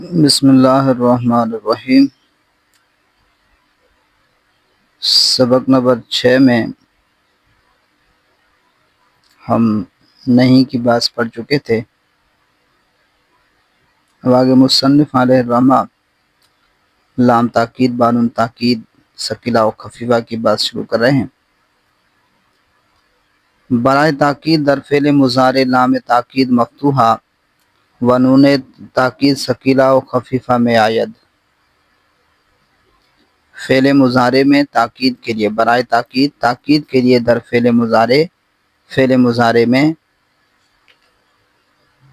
بسم اللہ الرحمن الرحیم۔ سبق نمبر 6 میں ہم نہیں کی بات پڑھ چکے تھے۔ اب آگے مصنف علیہ الرحمہ لام تاکید، بانون تاکید، ثقیلہ و خفیفہ کی بات شروع کر رہے ہیں۔ برائے تاکید در فعل مضارع لام تاکید مفتوحہ و نون تاکید ثقیلہ و خفیفہ میں آید۔ فعل مضارع میں تاکید کے لیے، برائے تاکید کے لیے در فعل مضارع میں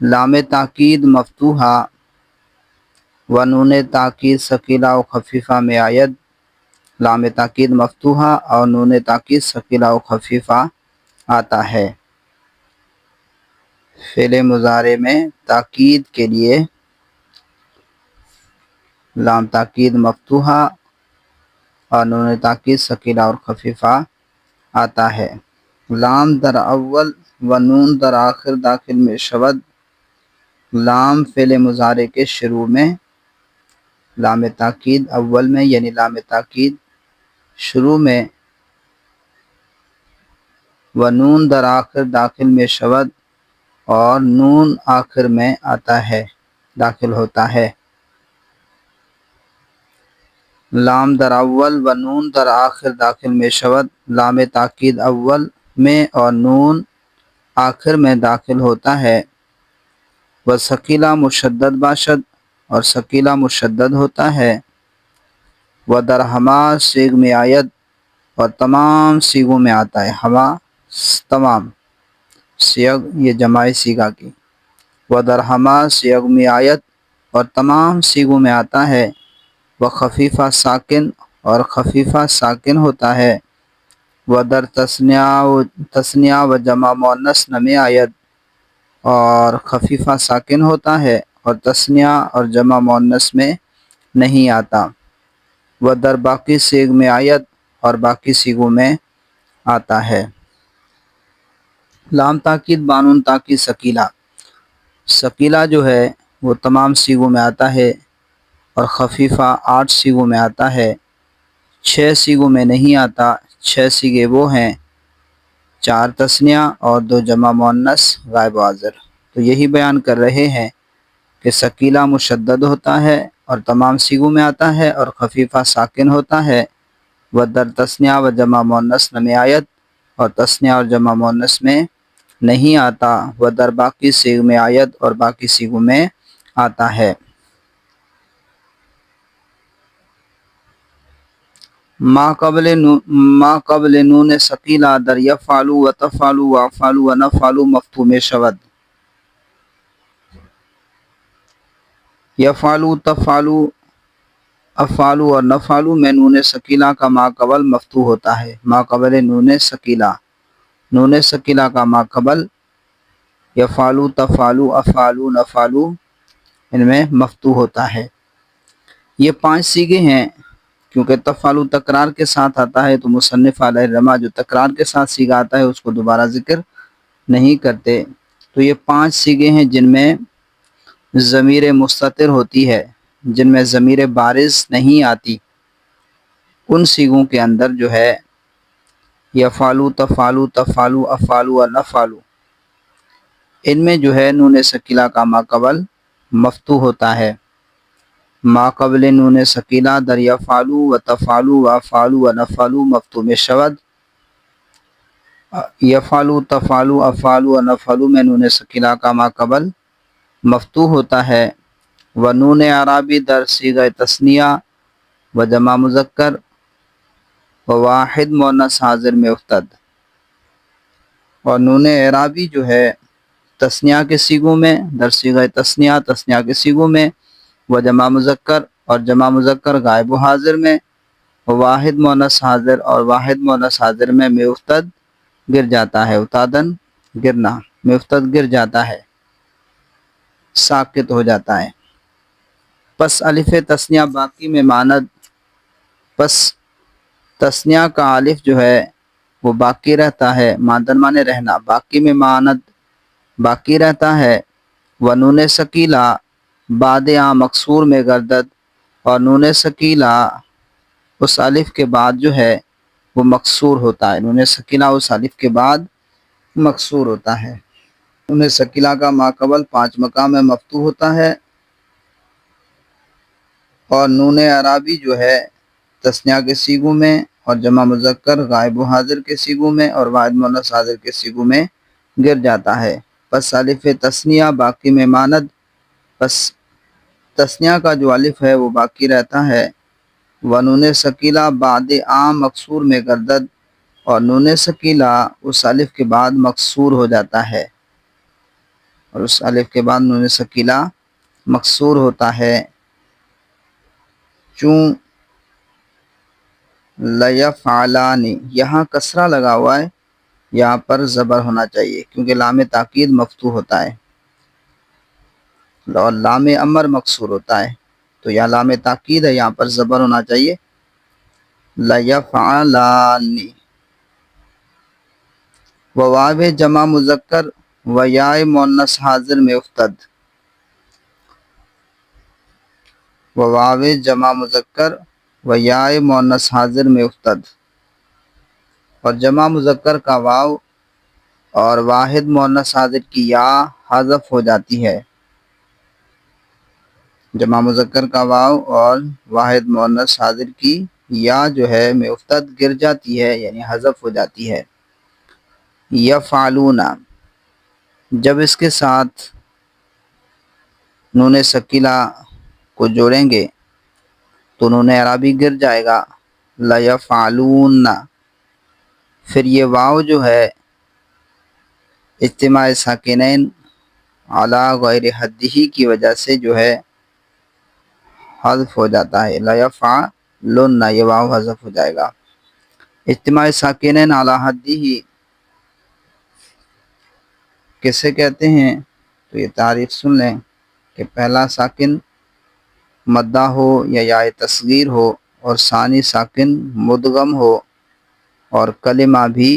لام تاکید مفتوحہ و نون تاکید ثقیلہ و خفیفہ میں آید۔ لام تاکید مفتوحہ اور نون تاکید ثقیلہ و خفیفہ آتا ہے۔ فعل مضارع میں تاکید کے لیے لام تاکید مفتوحہ اور نون تاکید ثقیلہ اور خفیفہ آتا ہے۔ لام در اول و نون در آخر داخل میں شود۔ لام فعل مضارع کے شروع میں، لام تاکید اول میں یعنی لام تاکید شروع میں، و نون در آخر داخل میں شود اور نون آخر میں آتا ہے، داخل ہوتا ہے۔ لام در اول و نون در آخر داخل میں شود، لام تاکید اول میں اور نون آخر میں داخل ہوتا ہے۔ و ثقیلہ مشدد باشد اور ثقیلہ مشدد ہوتا ہے۔ و در ہما صیغ میں آید اور تمام صیغوں میں آتا ہے۔ ہما تمام صیغ یہ جمع صیغہ کی۔ و در ہما صیغ میں آید اور تمام صیغوں میں آتا ہے۔ و خفیفہ ساکن اور خفیفہ ساکن ہوتا ہے۔ و در تثنیہ و جمع مؤنث نہ میں آید اور خفیفہ ساکن ہوتا ہے اور تثنیہ اور جمع مؤنث میں نہیں آتا۔ و در باقی صیغ میں آید اور باقی صیغوں میں آتا ہے۔ لام تاکید، بانون تاکید، ثقیلہ۔ ثقیلہ جو ہے وہ تمام صیغوں میں آتا ہے اور خفیفہ 8 صیغوں میں آتا ہے، 6 صیغوں میں نہیں آتا۔ 6 صیغے وہ ہیں 4 تثنیہ اور 2 جمع مؤنث غائب و حاضر۔ تو یہی بیان کر رہے ہیں کہ ثقیلہ مشدد ہوتا ہے اور تمام صیغوں میں آتا ہے اور خفیفہ ساکن ہوتا ہے۔ و در تثنیہ و جمع مؤنث نہ میں آید اور تثنیہ اور جمع مؤنث میں نہیں آتا۔ و در باقی صیغ میں آید اور باقی صیغوں میں آتا ہے۔ ما قبل نون ثقیلہ در یفعل و تفعل و افعل و نفعل مفتوح میں شود۔ یفعل، تفعل، افعل اور نفعل میں نون ثقیلہ کا ما قبل مفتوح ہوتا ہے۔ ما قبل نون ثقیلہ، نون ثقیلہ کا ما قبل یفعل، تفعل، افعل، نفعل ان میں مفتوح ہوتا ہے۔ یہ 5 صیغے ہیں۔ کیونکہ تفعل تکرار کے ساتھ آتا ہے تو مصنف علیہ الرحمہ جو تکرار کے ساتھ صیغہ آتا ہے اس کو دوبارہ ذکر نہیں کرتے۔ تو یہ 5 صیغے ہیں جن میں ضمیر مستتر ہوتی ہے، جن میں ضمیر بارز نہیں آتی۔ ان صیغوں کے اندر جو ہے یفعل، تفعل، تفعل، افعل و نفعل، ان میں جو ہے نون ثقیلہ کا ما قبل مفتوح ہوتا ہے۔ ما قبل نون ثقیلہ در یفعل و تفعل و افعل و نفعل مفتوح میں شود۔ یفعل، تفعل، افعل و نفعل میں نون ثقیلہ کا ما قبل مفتوح ہوتا ہے۔ و نون اعرابی در صیغہ تثنیہ و جمع مذکر و واحد مؤنث حاضر میں افتد۔ اور نون اعرابی جو ہے تثنیہ کے صیغوں میں، در صیغہ تثنیہ کے صیغوں میں، و جمع مذکر اور جمع مذکر غائب و حاضر میں، واحد مؤنث حاضر اور واحد مؤنث حاضر میں افتد گر جاتا ہے۔ اتادن گرنا، افتد گر جاتا ہے، ساکت ہو جاتا ہے۔ پس الف تثنیہ باقی میں ماند، پس تثنیہ کا الف جو ہے وہ باقی رہتا ہے، ماندن مانے رہنا، باقی میں ماند باقی رہتا ہے۔ و نون ثقیلہ بعد آ مکسور میں گردد، اور نون سکیلا اس الف کے بعد جو ہے وہ مکسور ہوتا ہے، نون سکیلا اس الف کے بعد مکسور ہوتا ہے۔ نون سکیلا کا ماقبل 5 مقام میں مفتوح ہوتا ہے، اور نون عرابی جو ہے تثنیہ کے سیغوں میں اور جمع مذکر غائب و حاضر کے سیغوں میں اور واحد مؤنث حاضر کے سیغوں میں گر جاتا ہے۔ پس الف تثنیہ باقی میں ماند، پس تثنیہ کا جو الف ہے وہ باقی رہتا ہے۔ ونون سکیلا بعد عام مکسور میں گردد، اور نون سکیلا اس الف کے بعد مکسور ہو جاتا ہے، اور اس الف کے بعد نون سکیلا مکسور ہوتا ہے۔ چون لیفعلانی، یہاں کسرہ لگا ہوا ہے، یہاں پر زبر ہونا چاہیے کیونکہ لام تاکید مفتوح ہوتا ہے اور لام امر مکسور ہوتا ہے، تو یہاں لام تاکید ہے، یہاں پر زبر ہونا چاہیے۔ لیفعلانی وواو جمع مذکر و یاء مؤنث حاضر میں افتد، وواو جمع مذکر و یاء مؤنث حاضر میں افتد، اور جمع مذکر کا واو اور واحد مؤنث حاضر کی یا حذف ہو جاتی ہے، جمع مذکر کا واو اور واحد مؤنث حاضر کی یا جو ہے میں افتد گر جاتی ہے، یعنی حذف ہو جاتی ہے۔ یفعلون، جب اس کے ساتھ نون سکیلا کو جوڑیں گے تو نون عرابی گر جائے گا، لیفعلون، پھر یہ واو جو ہے اجتماع ساکنین علی غیر حدہ کی وجہ سے جو ہے حذف ہو جاتا ہے، لیفعلن، یہ واو حذف ہو جائے گا۔ اجتماع ساکنین علی حدہ کسے کہتے ہیں؟ تو یہ تعریف سن لیں کہ پہلا ساکن مدہ ہو یا یا تصغیر ہو، اور ثانی ساکن مدغم ہو اور کلمہ بھی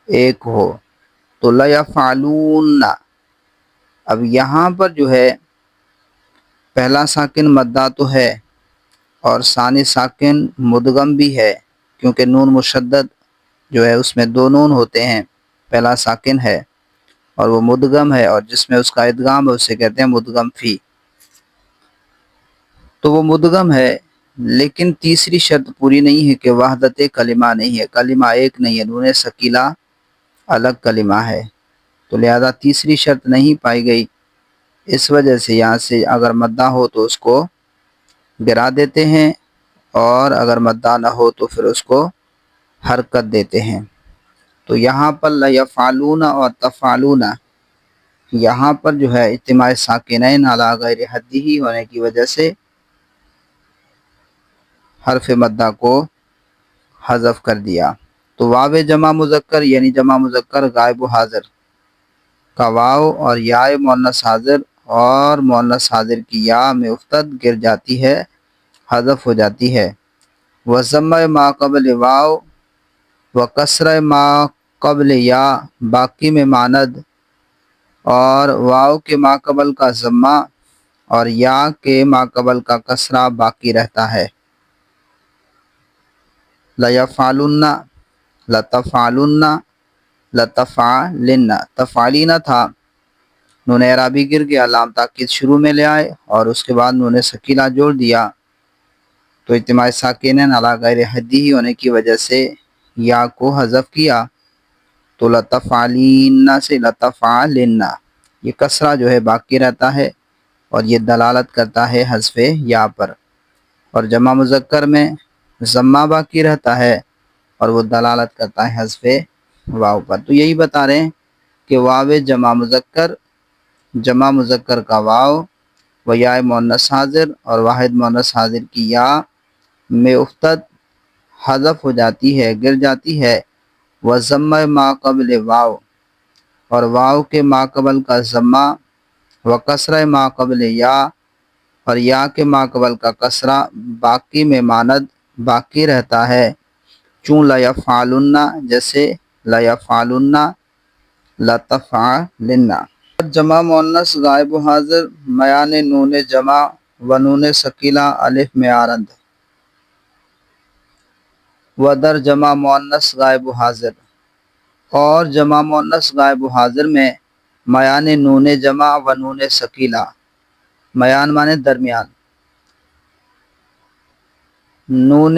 ایک ہو، تو لیفعلون۔ اب یہاں پر جو ہے پہلا ساکن مدہ تو ہے اور ثانی ساکن مدغم بھی ہے، کیونکہ نون مشدد جو ہے اس میں 2 نون ہوتے ہیں، پہلا ساکن ہے اور وہ مدغم ہے، اور جس میں اس کا ادغام ہے اسے کہتے ہیں مدغم فی، تو وہ مدغم ہے، لیکن تیسری شرط پوری نہیں ہے کہ وحدت کلمہ نہیں ہے، کلمہ ایک نہیں ہے، نون سکیلا الگ کلمہ ہے، تو لہذا تیسری شرط نہیں پائی گئی، اس وجہ سے یہاں سے اگر مدہ ہو تو اس کو گرا دیتے ہیں، اور اگر مدہ نہ ہو تو پھر اس کو حرکت دیتے ہیں۔ تو یہاں پر لیفعلون اور تفعلون، یہاں پر جو ہے اجتماع ساکنین علی غیر حدہ ہونے کی وجہ سے حرف مدہ کو حذف کر دیا۔ تو واو جمع مذکر یعنی جمع مذکر غائب و حاضر کا واو اور یاء مؤنث حاضر اور مؤنث حاضر کی یا میں افتد گر جاتی ہے، حذف ہو جاتی ہے۔ وضم ما قبل واو و کسر ما قبل یا باقی میں ماند، اور واو کے ماقبل کا ضمہ اور یا کے ماقبل کا کسرہ باقی رہتا ہے۔ لیفعلن، لتفعلن، لتفعلن، تفعلین تھا، نون اعرابی گر گیا، لام تاکید شروع میں لے آئے اور اس کے بعد نون سکیلا جوڑ دیا، تو اجتماع ساکنین علی غیر حدہ ہونے کی وجہ سے یا کو حذف کیا، تو لتفعلین سے لتفعلن، یہ کسرہ جو ہے باقی رہتا ہے اور یہ دلالت کرتا ہے حذف یا پر، اور جمع مذکر میں ضمہ باقی رہتا ہے اور وہ دلالت کرتا ہے حذف واو پر۔ تو یہی بتا رہے ہیں کہ واو جمع مذکر کا واو و یاء مؤنث حاضر اور واحد مؤنث حاضر کی یا میں افتد حذف ہو جاتی ہے، گر جاتی ہے، وضم ما قبل واو، اور واو کے ماقبل کا ضمہ، و کسرہ ما قبل یا، اور یا کے ماقبل کا کسرہ باقی میں ماند باقی رہتا ہے، چون لیفعلن، جیسے لیفعلن، لتفعلن۔ جمع مؤنث غائب و حاضر میان نون جمع و نون ثقیلہ الف معارند و در جمع مؤنث غائب و حاضر، اور جمع مؤنث غائب و حاضر میں میان نون جمع و نون ثقیلہ، میان مانے درمیان، نون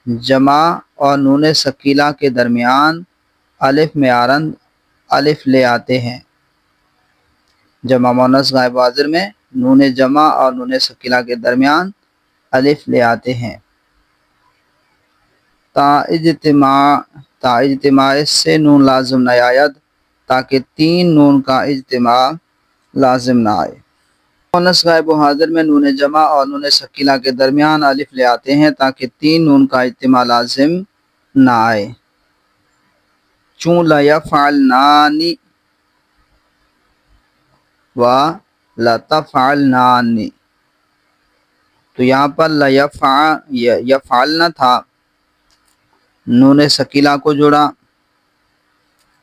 جمع اور نون ثقیلہ کے درمیان الف معارند الف لے آتے ہیں۔ جمع مؤنث غائب و حاضر میں نون جمع اور نون ثقیلہ کے درمیان الف لے آتے ہیں۔ تا اجتماع سے نون لازم نہ آید، تاکہ تین نون کا اجتماع لازم نہ آئے۔ مؤنث غائب و حاضر میں نون جمع اور نون ثقیلہ کے درمیان الف لے آتے ہیں تاکہ تین نون کا اجتماع لازم نہ آئے۔ چون لیفعلنان و لتفعلنان، تو یہاں پر یفعلن تھا، نون ثقیلہ کو جوڑا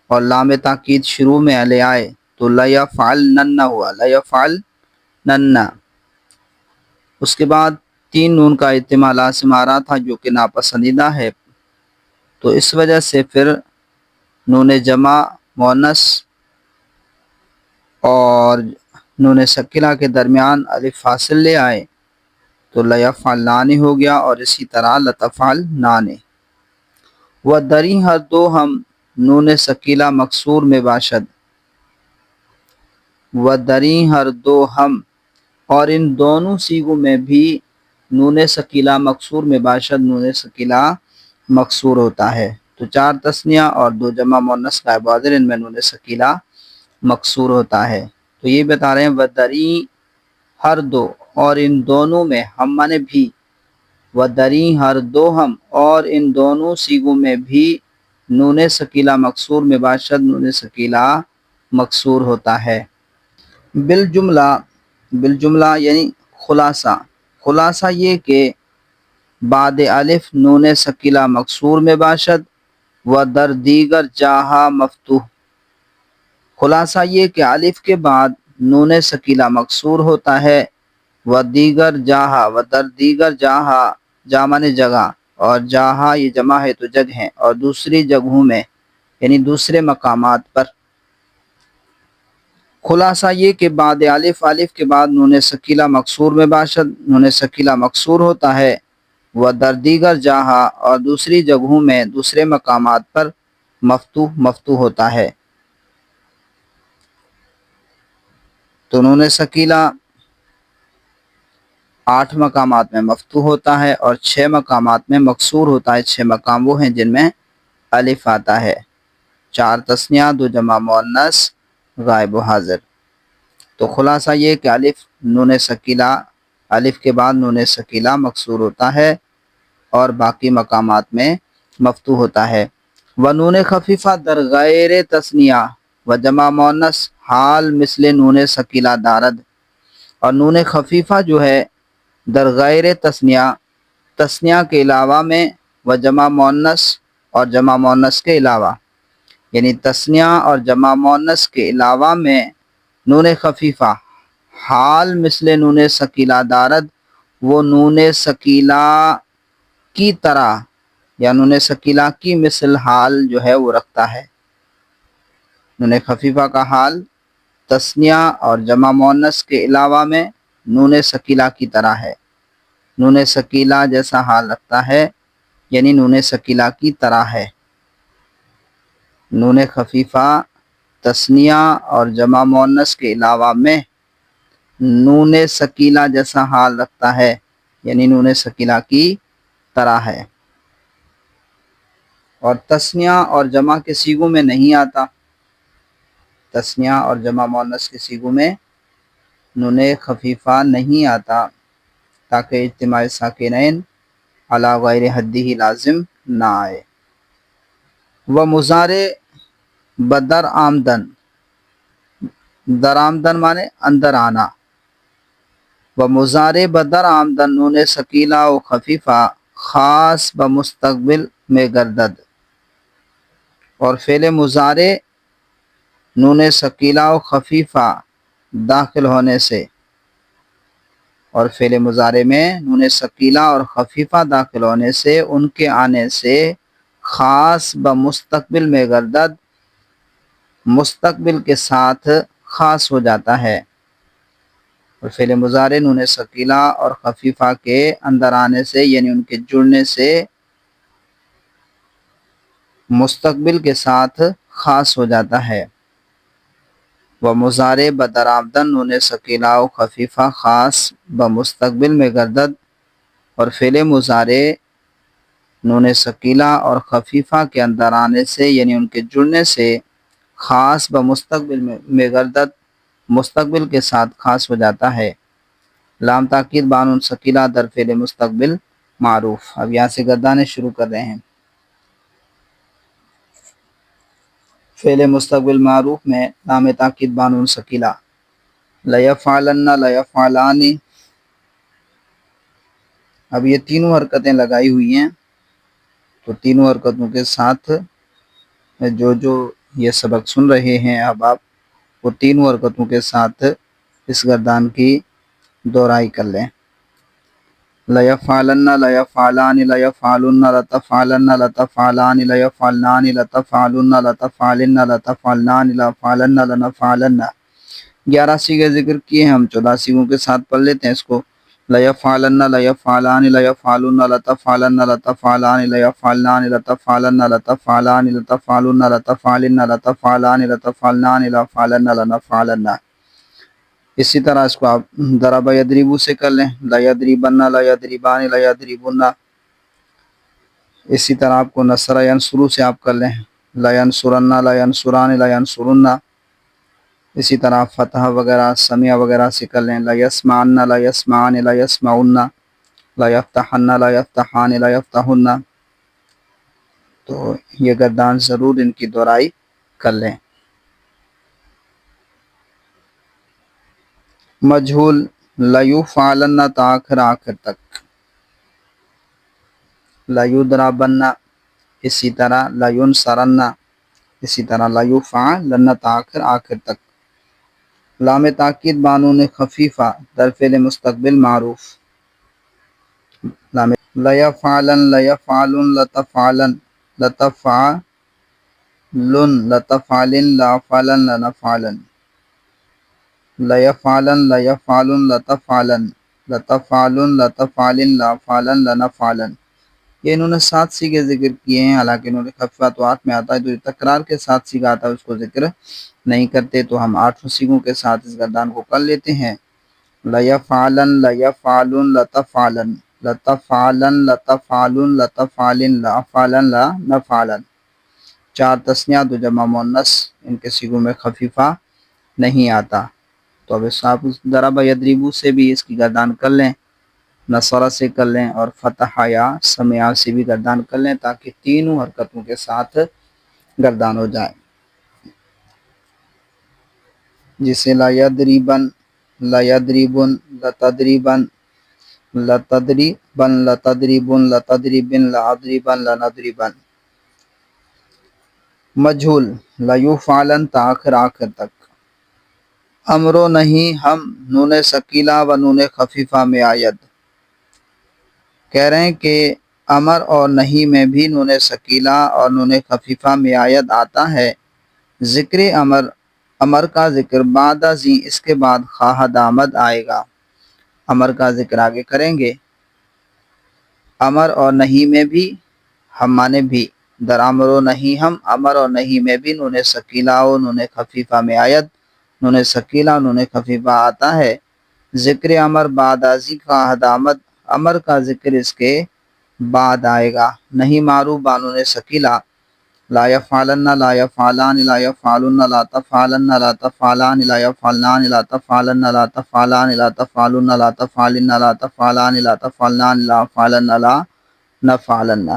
اور لام تاکید شروع میں لے آئے تو لیفعلنن ہوا، لیفعلنن۔ اس کے بعد تین نون کا اجتماع لازم آ رہا تھا جو کہ ناپسندیدہ ہے، تو اس وجہ سے پھر نون جمع مؤنث اور نون ثقیلہ کے درمیان الف فاصل لے آئے تو لیفعلنان ہو گیا، اور اسی طرح لتفعلنان۔ و دری ہر دو ہم نون ثقیلہ مکسور میں باشد، و دری ہر دو ہم، اور ان دونوں صیغوں میں بھی نون ثقیلہ مکسور میں باشد نون ثقیلہ مکسور ہوتا ہے۔ تو چار تثنیہ اور دو جمع مؤنث غائب و حاضر، ان میں نون ثقیلہ مکسور ہوتا ہے۔ تو یہ بتا رہے ہیں و دری ہر دو، اور ان دونوں میں، ہم مانے بھی، و دری ہر دو ہم، اور ان دونوں صیغوں میں بھی نون ثقیلہ مکسور میں باشد نون ثقیلہ مکسور ہوتا ہے۔ بالجملہ یعنی خلاصہ یہ کہ بعد الف نون ثقیلہ مکسور میں باشد و در دیگر جاہا مفتوح۔ خلاصہ یہ کہ الف کے بعد نون ثقیلہ مکسور ہوتا ہے، و در دیگر جاہا، جا مانے جگہ، اور جاہا یہ جمع ہے تو جگہ ہیں، اور دوسری جگہوں میں یعنی دوسرے مقامات پر۔ خلاصہ یہ کہ بعد الف کے بعد نون ثقیلہ مکسور میں باشد نون ثقیلہ مکسور ہوتا ہے، و در دیگر جاہا، اور دوسری جگہوں میں دوسرے مقامات پر مفتوح ہوتا ہے۔ تو نون ثقیلہ 8 مقامات میں مفتوح ہوتا ہے اور 6 مقامات میں مکسور ہوتا ہے۔ 6 مقام وہ ہیں جن میں الف آتا ہے، 4 تثنیہ، 2 جمع مؤنث غائب و حاضر۔ تو خلاصہ یہ کہ الف کے بعد نون ثقیلہ مکسور ہوتا ہے اور باقی مقامات میں مفتوح ہوتا ہے۔ و نون خفیفہ در غیر تثنیہ و جمع مؤنث حال مثل نون ثقیلہ دارد، اور نون خفیفہ جو ہے در غیر تثنیہ کے علاوہ میں، و جمع مؤنث اور جمع مؤنث کے علاوہ، یعنی تثنیہ اور جمع مؤنث کے علاوہ میں نون خفیفہ حال مثل نون ثقیلہ دارد، وہ نون ثقیلہ کی طرح یا نون ثقیلہ کی مثل حال جو ہے وہ رکھتا ہے۔ نون خفیفہ کا حال تثنیہ اور جمع مؤنث کے علاوہ میں نون ثقیلہ کی طرح ہے، نون ثقیلہ جیسا حال رکھتا ہے، یعنی نون ثقیلہ کی طرح ہے۔ نون خفیفہ تثنیہ اور جمع مؤنث کے علاوہ میں نون ثقیلہ جیسا حال رکھتا ہے، یعنی نون ثقیلہ کی طرح ہے، اور تثنیہ اور جمع کے صیغوں میں نہیں آتا۔ تثنیہ اور جمع مؤنث کے صیغوں میں نون خفیفہ نہیں آتا، تاکہ اجتماع ساکنین علی غیر حدہ لازم نہ آئے۔ و مضارع بدر آمدن، در آمدن مانے اندر آنا، و مضارع بدر آمدن نون ثقیلہ و خفیفہ خاص بمستقبل میں گردد، اور فعل مضارع نون ثقیلہ و خفیفہ داخل ہونے سے، اور فعل مضارع میں نون ثقیلہ اور خفیفہ داخل ہونے سے، ان کے آنے سے خاص بمستقبل میں گردد، مستقبل کے ساتھ خاص ہو جاتا ہے، اور فعل مضارع نون ثقیلہ اور خفیفہ کے اندر آنے سے یعنی ان کے جڑنے سے مستقبل کے ساتھ خاص ہو جاتا ہے۔ و مضارع بدرآمدن نون ثقیلہ و خفیفہ خاص بمستقبل میں گردد، اور فعل مضارع نون ثقیلہ اور خفیفہ کے اندر آنے سے یعنی ان کے جڑنے سے خاص بمستقبل میں گردد، مستقبل کے ساتھ خاص ہو جاتا ہے۔ لام تاکید بانون ثقیلہ در فعل مستقبل معروف۔ اب یہاں سے گردانے شروع کر رہے ہیں۔ فعل مستقبل معروف میں لام تاکید بانون ثقیلہ، لیفعلن، لیفعلان، اب یہ تینوں حرکتیں لگائی ہوئی ہیں، تو تینوں حرکتوں کے ساتھ جو یہ سبق سن رہے ہیں اب آپ، وہ تینوں حرکتوں کے ساتھ اس گردان کی دہرائی کر لیں۔ لیفعلن، لیفعلان، لیفعلن، لتفعلن، لتفعلان، لیفعلنان، لتفعلن، لتفعلن، لتفعلنان، لفعلن، لنفعلن۔ 11 صیغے ذکر کیے ہیں، ہم 14 صیغوں کے ساتھ پڑھ لیتے ہیں اس کو۔ لیفعلن، لیفعلان، لیفعلن، لتفعلن، لتفعلان، لیفعلنان، لتفعلن، لتفعلان، لتفعلن، لتفعلن، لتفعلان، لتفعلنان، لفعلن، لنفعلن۔ اسی طرح اس کو آپ ضرب یضرب سے کر لیں، لیضربن، لیضربان، لیضربن۔ اسی طرح آپ کو نصر ینصر سے آپ کر لیں، لینصرن، لینصران، لینصرن۔ اسی طرح فتح وغیرہ، سمیع وغیرہ سے کر لیں، لیسمعن، لیسمعان، لیسمعن، لیفتحن، لیفتحان، لیفتحن۔ تو یہ گردان ضرور ان کی دہرائی کر لیں۔ مجہول لیفعلن تا آخر تک، لیضربن، اسی طرح لینصرن، اسی طرح لیفعلن تا آخر تک۔ لام تاکید بانون خفیفہ در فعل مستقبل معروف، لیفعلن، لیفعلن، لتفعلن، لتفعلن، لتفعلن، لافعلن، لنفعلن۔ لیفعلن، لیفعلن، لتفعلن، لتفعلن، لتفعلن، لافعلن، لنفعلن۔ یہ انہوں نے 7 صیغے ذکر کیے ہیں، حالانکہ انہوں نے خفیفہ تو 8 میں آتا ہے، جو تکرار کے ساتھ صیغہ آتا ہے اس کو ذکر نہیں کرتے، تو ہم 8 صیغوں کے ساتھ اس گردان کو کر لیتے ہیں۔ لیفعلن، لیفعلن، لتفعلن، لتفعلن، لتفعلن، لتفعلن، لافعلن، لنفعلن۔ 4 تثنیہ، 2 جمع مؤنث، ان کے صیغوں میں خفیفہ نہیں آتا۔ تو اب اس آپ ضرب یضرب سے بھی اس کی گردان کر لیں، نصر سے کر لیں، اور فتح یا سمیع سے بھی گردان کر لیں، تاکہ تینوں حرکتوں کے ساتھ گردان ہو جائے۔ جسے لیضربن، لیضربن، لتضربن، لتضربن، لتضربن، لتضربن، لاضربن، لنضربن۔ مجہول لیفعلن تا آخر تک، امر و نہیں ہم نون ثقیلہ و نون خفیفہ میں آید، کہہ رہے ہیں کہ امر اور نہیں میں بھی نون ثقیلہ اور نون خفیفہ میں آید آتا ہے۔ ذکر امر کا ذکر بعد ازیں، اس کے بعد خواہد آمد آئے گا۔ امر کا ذکر آگے کریں گے۔ امر اور نہیں میں بھی، ہم مانے بھی، در امر و نہیں ہم، امر اور نہیں میں بھی نون ثقیلہ و نون خفیفہ میں آید، نون ثقیلہ و نون خفیفہ آتا ہے۔ ذکر امر بعد ازیں خواہد آمد، امر کا ذکر اس کے بعد آئے گا۔ نہیں معروف بانون ثقیلہ، لا یفعلن، لا یفعلان، لا یفعلن، لا تفعلن، لا تفعلان، لا یفعلنان، لا تفعلن، لا تفعلان، لا تفعلن، لا تفعلن، لا تفعلان، لا تفعلنان، لا فعلن، لا نفعلن۔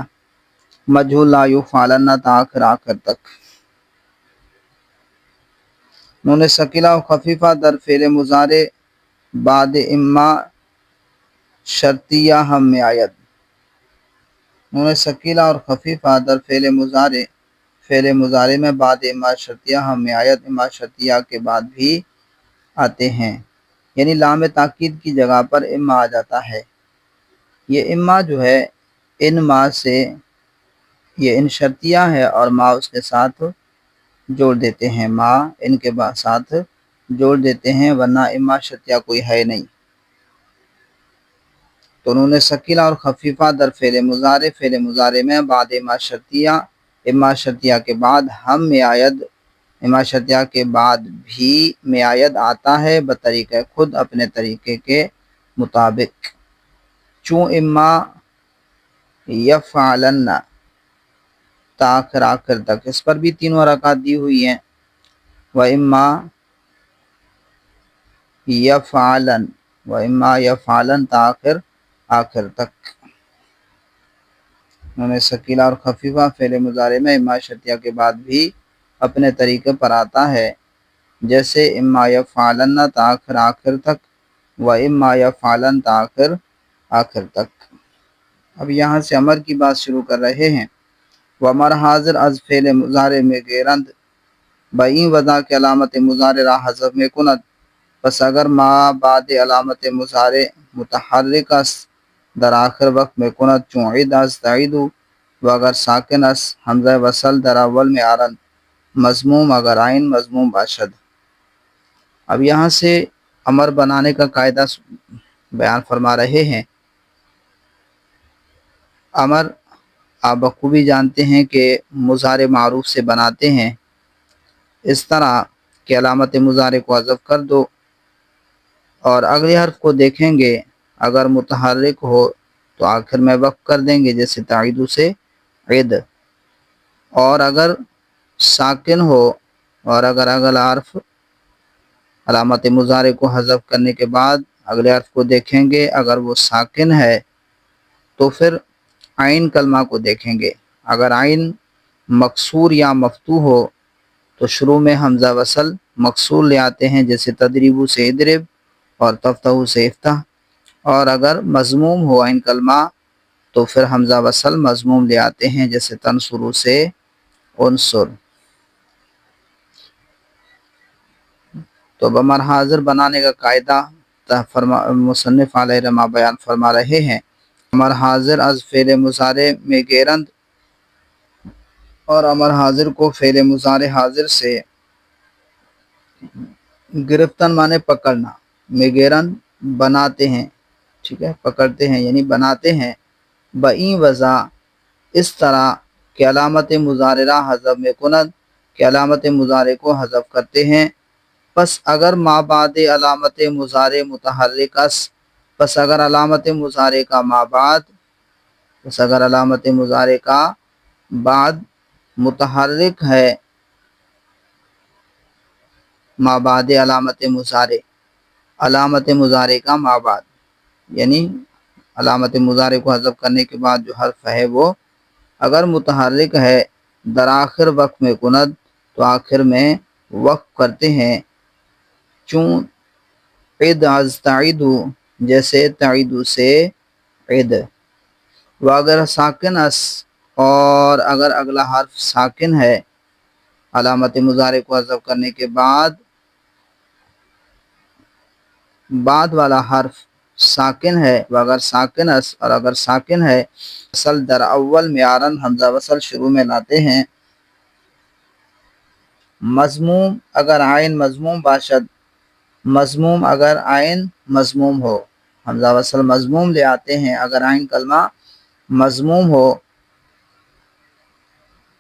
مجہول لا یفعلن تا آخر تک، نون ثقیلہ و خفیفہ در فعل مضارع بعد اما شرطیہ ہم میں آید، نون ثقیلہ اور خفیفہ در فعل مضارع فعل مضارع میں بعد اما شرطیہ ہم آیت اما شرطیہ کے بعد بھی آتے ہیں، یعنی لام تاکید کی جگہ پر اما آ جاتا ہے۔ یہ اما جو ہے ان ما سے، یہ ان شرطیہ ہے اور ما اس کے ساتھ جوڑ دیتے ہیں، ما ان کے ساتھ جوڑ دیتے ہیں، ورنہ اما شرطیہ کوئی ہے نہیں۔ تو نون ثقیلہ اور خفیفہ در فعل مضارع میں بعد اما شرطیہ کے بعد ہم میعید، اما شرطیہ کے بعد بھی میعید آتا ہے بطریقہ خود، اپنے طریقے کے مطابق۔ چون اما یفعلن تاخر آخر تک، اس پر بھی 3 حرکات دی ہوئی ہیں۔ و اما یفعلن تاخر آخر تک۔ نون ثقیلہ اور خفیفہ فعل مضارع میں اما شرطیہ کے بعد بھی اپنے طریقے پر آتا ہے، جیسے اما یفعلن تاخر آخر تک، و اما یفعلن تاخر آخر تک۔ اب یہاں سے امر کی بات شروع کر رہے ہیں۔ ومر حاضر از فعل مضارع میں گیرند بئیں وضع کے علامت مضارع را حذف میں کند، پس اگر ما بعد علامت مضارع متحرک است در آخر وقت میں کند، چون عید از تعید، و اگر ساکن است حمزہ وصل در اول میں آرند، مضموم اگر عین مضموم باشد۔ اب یہاں سے امر بنانے کا قاعدہ بیان فرما رہے ہیں۔ امر آپ بخوبی جانتے ہیں کہ مضارع معروف سے بناتے ہیں، اس طرح کہ علامت مضارع کو حذف کر دو اور اگلے حرف کو دیکھیں گے، اگر متحرک ہو تو آخر میں وقف کر دیں گے، جیسے تعیدو سے عید، اور اگر ساکن ہو اور اگر اگلا حرف علامت مضارع کو حذف کرنے کے بعد اگلے حرف کو دیکھیں گے، اگر وہ ساکن ہے تو پھر عین کلمہ کو دیکھیں گے، اگر عین مکسور یا مفتوح ہو تو شروع میں حمزہ وصل مکسور لے آتے ہیں، جیسے تدریبو سے ادرب اور تفتحو سے افتح، اور اگر مضموم ہو عین کلمہ تو پھر حمزہ وصل مضموم لے آتے ہیں، جیسے تنصرو سے انصر۔ تو بمر حاضر بنانے کا قاعدہ مصنف علیہ رحمہ بیان فرما رہے ہیں۔ امر حاضر از فعل مضارع میں گیرند، اور امر حاضر کو فعل مضارع حاضر سے گرفتن مانے پکڑنا، میں گیرند بناتے ہیں، ٹھیک ہے، پکڑتے ہیں یعنی بناتے ہیں، بئیں وضع اس طرح کہ علامت مضارع حذف میں کند، کہ علامت مضارع کو حذف کرتے ہیں، پس اگر ما بعد علامت مضارع متحرک اس، پس اگر علامت مضارع کا ما بعد، پس اگر علامت مضارع کا بعد متحرک ہے، ما بعد علامت مضارع، علامت مضارع کا ما بعد، یعنی علامت مضارع کو حذف کرنے کے بعد جو حرف ہے وہ اگر متحرک ہے، در آخر وقت میں کند، تو آخر میں وقف کرتے ہیں، چون عید از تعیدو، جیسے تعیدو سے عید، و اگر ساکن اس، اور اگر اگلا حرف ساکن ہے، علامت مضارع کو حذف کرنے کے بعد بعد والا حرف ساکن ہے، و اگر ساکن اس، اور اگر ساکن ہے، وصل در اول میں آرن، حمزہ وصل شروع میں لاتے ہیں، مضموم اگر عین مضموم باشد، مضموم اگر عین مضموم ہو، حمزہ وصل مضموم لے آتے ہیں اگر عین کلمہ مضموم ہو،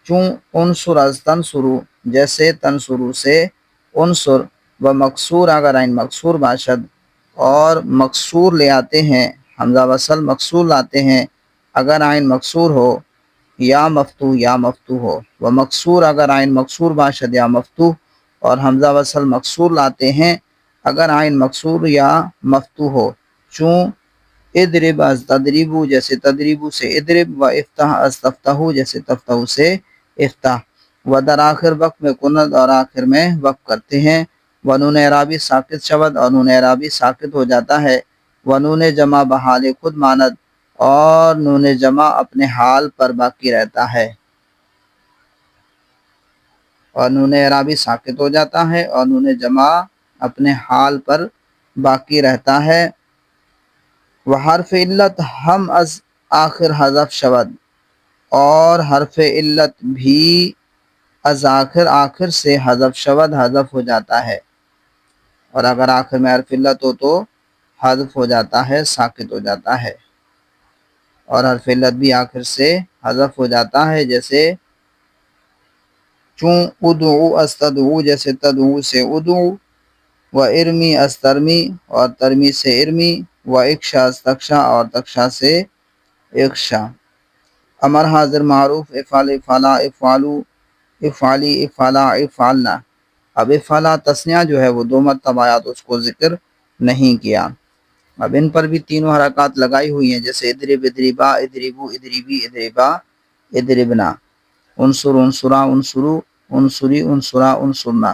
چون انصر از تنصرو، جیسے تنصرو سے انصر، و مکسور اگر عین مکسور باشد، اور مکسور لے آتے ہیں، حمزہ وصل مکسور لاتے ہیں اگر عین مکسور ہو، یا مفتوح یا مفتوح ہو، و مکسور اگر عین مکسور باشد یا مفتوح، اور حمزہ وصل مکسور لاتے ہیں اگر عین مکسور یا مفتوح ہو، چون ادرب از تدریبو، جیسے تدریبو سے ادرب، و افتح از تفتحو، جیسے تفتحو سے افتح، و در آخر وقت میں کند، اور آخر میں وقف کرتے ہیں، و نون اعرابی ساکت شود، اور نون اعرابی ساکت ہو جاتا ہے، و نون جمع بحال خود ماند، اور نون جمع اپنے حال پر باقی رہتا ہے۔ اور نون اعرابی ساکت ہو جاتا ہے اور نون جمع اپنے حال پر باقی رہتا ہے۔ وحرف علت ہم از آخر حذف شود، اور حرف علت بھی از آخر سے حذف شود حذف ہو جاتا ہے، اور اگر آخر میں حرف علت ہو تو حذف ہو جاتا ہے، ساکت ہو جاتا ہے، اور حرف علت بھی آخر سے حذف ہو جاتا ہے، جیسے چوں ادعو استدعو، جیسے تدعو سے ادعو، و ارمی استرمی، اور ترمی سے ارمی، و اکشا استکشا، اور تکشا سے اکشا۔ امر حاضر معروف افعل افعلا افعالو افعالی افعلا افعلنا۔ اب افعلا تسنیہ جو ہے وہ 2 مرتبہ آیا تو اس کو ذکر نہیں کیا۔ اب ان پر بھی تینوں حرکات لگائی ہوئی ہیں، جیسے ادرب ادربا ادربو ادربی ادربا ادربنا، انصر انصرا انصرو انصری انصرا انصرنا،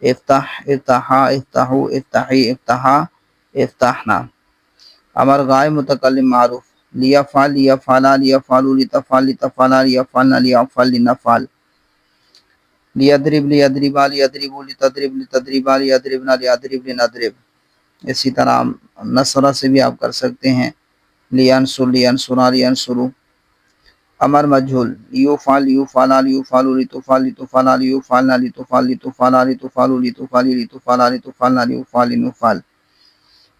افتح افتحا افتحو افتحی افتحا افتحنا۔ امر غائب متکلم معروف لیفعل لیفعلا لیفعلوا لتفعل لتفعلا لیفعلنا لیفعل لنفعل، لیضرب لیضربا لیضربوا لتضرب لتضربا لیضربنا لیضرب لنضرب۔ اسی طرح نصرہ سے بھی آپ کر سکتے ہیں، لینصر لینصرا لینصروا۔ امر مجہول لیفعل لیفعلا لیفعلوا لتفعل لتفعلا لیفعلنا لتفعل لتفعلا لتفعلوا لتفعلی لتفعلا لتفعلنا لیفعل لنفعل۔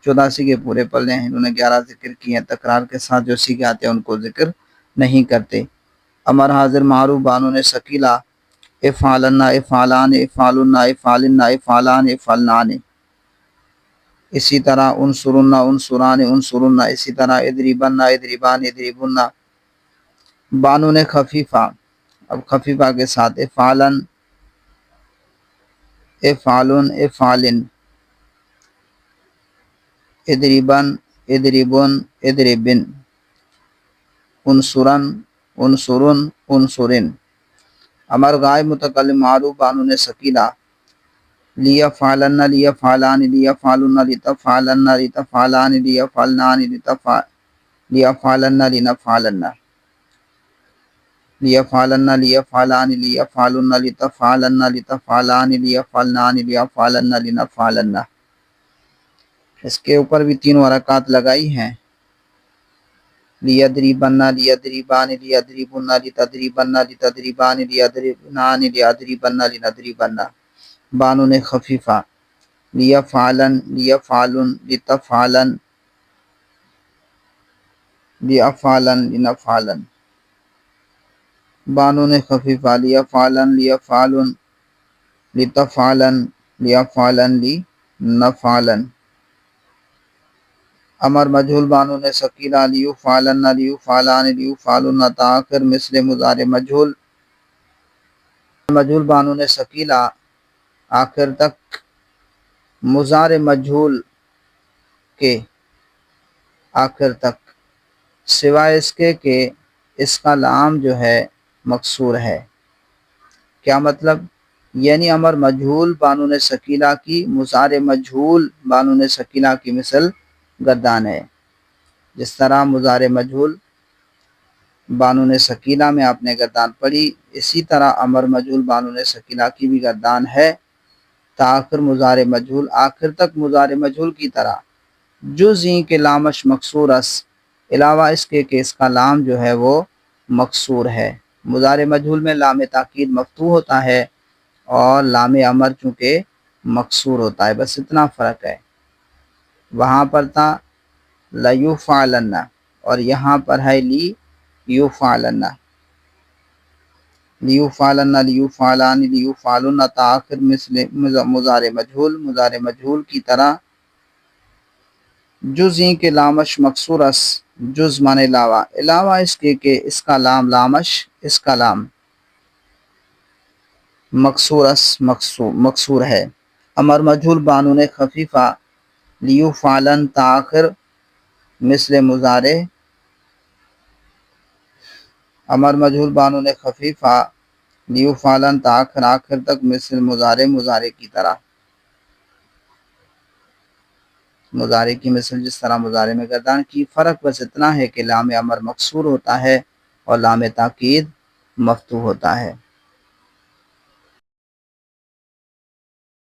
14 سیغے پورے پڑھ لیں، انہوں نے 11 ذکر کیے ہیں، تکرار کے ساتھ جو سیغے آتے ہیں ان کو ذکر نہیں کرتے۔ امر حاضر معروف بانون ثقیلہ افعلنا افعلان افعلنا افعلنا افعلان افعلنان۔ اسی طرح انصرنا انصران انصرنا، اسی طرح ادربنا ادربان ادربنا۔ بانون خفیفہ، اب خفیفہ کے ساتھ افعلن افعلن افعلن، ادربن ادربن ادربن، انصرن انصرن انصرن۔ امر غائب متکلم معروف بانون ثقیلہ لیفعلن لیفعلان لیفعلن لتفعلن لتفعلان لیفعلنان لیفعلن لنفعلن، لیفعلن لیفعلان لیفعلن لتفعلن لتفعلان لیفعلنان لیفعلن لنفعلن۔ اس کے اوپر بھی تینوں حرکات لگائی ہیں، لیضربن لیضربان لیضربن لتضربن لتضربان لیضربنان لیضربن لنضربن۔ بانون خفیفہ لیفعلن لیفعلن لتفعلن لیفعلن لنفعلن۔ بانون خفیفہ لیفعلن لیفعلن لتفعلن لیفعلن لنفعلن۔ امر مجہول بانون ثقیلہ لیفعلن لیفعلان لیفعلن تاخر مثل مضارع مجہول۔ مجہول بانون ثقیلہ آخر تک مضارع مجہول کے آخر تک، سوائے اس کے کہ اس کا لام جو ہے مکسور ہے۔ کیا مطلب؟ یعنی امر مجہول بانون ثقیلہ کی مضارع مجہول بانون ثقیلہ کی مثل گردان ہے۔ جس طرح مضارع مجہول بانون ثقیلہ میں آپ نے گردان پڑھی، اسی طرح امر مجہول بانون ثقیلہ کی بھی گردان ہے، تاخر مضارع مجہول آخر تک مضارع مجہول کی طرح، جزء کے لامش مکسور اس، علاوہ اس کے کہ اس کا لام جو ہے وہ مکسور ہے۔ مضارع مجہول میں لام تاکید مفتوح ہوتا ہے اور لام امر چونکہ مکسور ہوتا ہے، بس اتنا فرق ہے۔ وہاں پر تھا لیفعلن اور یہاں پر ہے لیفعلن، لیفعلن لیفعلان لیفعلن تاخر مثل مضارع مجہول کی طرح، جزء کے لامش مکسور اس، جز مانے علاوہ، علاوہ اس کے کہ اس کا لام لامش، اس کا لام مکسور اس مکسور ہے۔ امر مجہول بانون خفیفہ لیفعلن تاخر مثل مضارع، امر مجہول بانون خفیفہ لیفعلن تاخر آخر تک مثل مضارع کی طرح، مضارع کی مثل جس طرح مضارع میں گردان کی۔ فرق بس اتنا ہے کہ لام امر مکسور ہوتا ہے اور لام تاکید مفتوح ہوتا ہے۔